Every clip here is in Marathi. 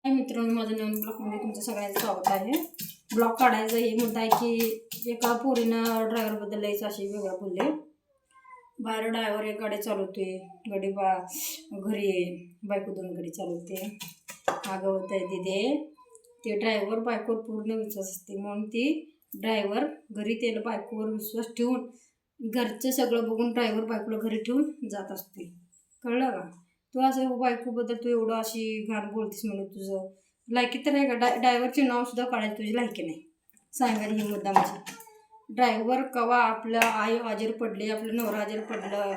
हाय मित्रांनो, माझं नवीन ब्लॉगमध्ये तुमचं सगळ्यांचं स्वागत आहे. ब्लॉग काढायचं हे म्हणताय की एका पोरीनं ड्रायव्हरबद्दल लईच अशी वेगळं बोलले. बाहेर ड्रायव्हर एक गाडी चालवते, घरी घरी बायको दोन गाडी चालवते. अगं होत आहे तिथे ते ड्रायव्हर बायकोवर पूर्ण विश्वास असते, म्हणून ती ड्रायव्हर घरी त्याला बायकोवर विश्वास ठेवून घरचं सगळं बघून ड्रायव्हर बायकोला घरी ठेवून जात असते. कळलं का? तू असं बायकोबद्दल तू एवढं अशी घाण बोलतेस म्हणून तुझं लायकी तर आहे का? ड्रायव्हरचे नाव सुद्धा काढायला तुझी लायकी नाही. सांगायला ही मुद्दा माझी. ड्रायव्हर कवा आपलं आई आजारी पडली, आपलं नवरा आजारी पडलं,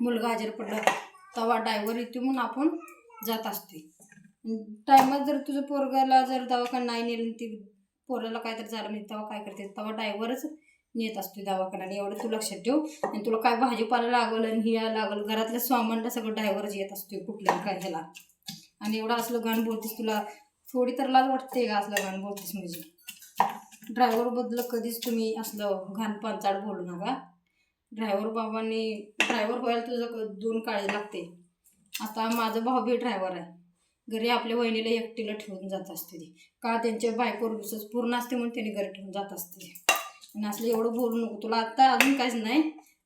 मुलगा आजारी पडलं, तेव्हा ड्रायव्हर येतो म्हणून आपण जात असते. टायमात जर तुझं पोरगाला जर दवाखाना नाही नेलं, ती पोराला काहीतरी झालं नाही, तेव्हा काय करते? तेव्हा ड्रायव्हरच नेत असतो दवाखान्याने. एवढं तू लक्षात ठेव. आणि तुला काय भाजीपाला लागल आणि हिया लागल, घरातल्या सामानला सगळं ड्रायव्हरच येत असतो कुठल्याही काय ह्याला. आणि एवढं असलं घाण बोलतेस, तुला थोडी तर लाज वाटते का असलं घाण बोलतेस? म्हणजे ड्रायव्हरबद्दल कधीच तुम्ही असलं घाण पंचाड बोलू नका. ड्रायव्हर व्हायला तुझं दोन काळजी लागते. आता माझा भाऊ बी ड्रायव्हर आहे. घरी आपल्या वहिनीला एकटीला ठेवून जात असते ती. का? त्यांच्या बायकोवर विश्वास पूर्ण असते म्हणून त्यांनी घरी ठेवून जात असते. आणि असलं एवढं बोलू नको. तुला आत्ता अजून काहीच नाही.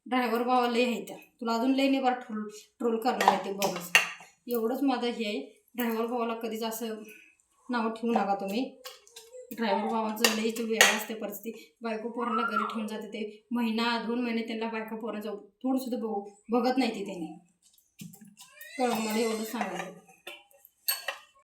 ड्रायव्हर भावा लई आहे त्या, तुला अजून लई निभार ट्रोल करणार आहे ते बघच. एवढंच माझं हे आहे. ड्रायव्हर भावाला कधीच असं नावं ठेवू नका तुम्ही. ड्रायव्हर भावाचं लईच वेगळं असते परिस्थिती. बायको पोरांना घरी ठेवून जाते ते. महिना 2 महिने त्यांना बायको पोरांचं थोडंसुद्धा बघत नाही ती त्यांनी. कळलं? मला एवढं सांगायचं.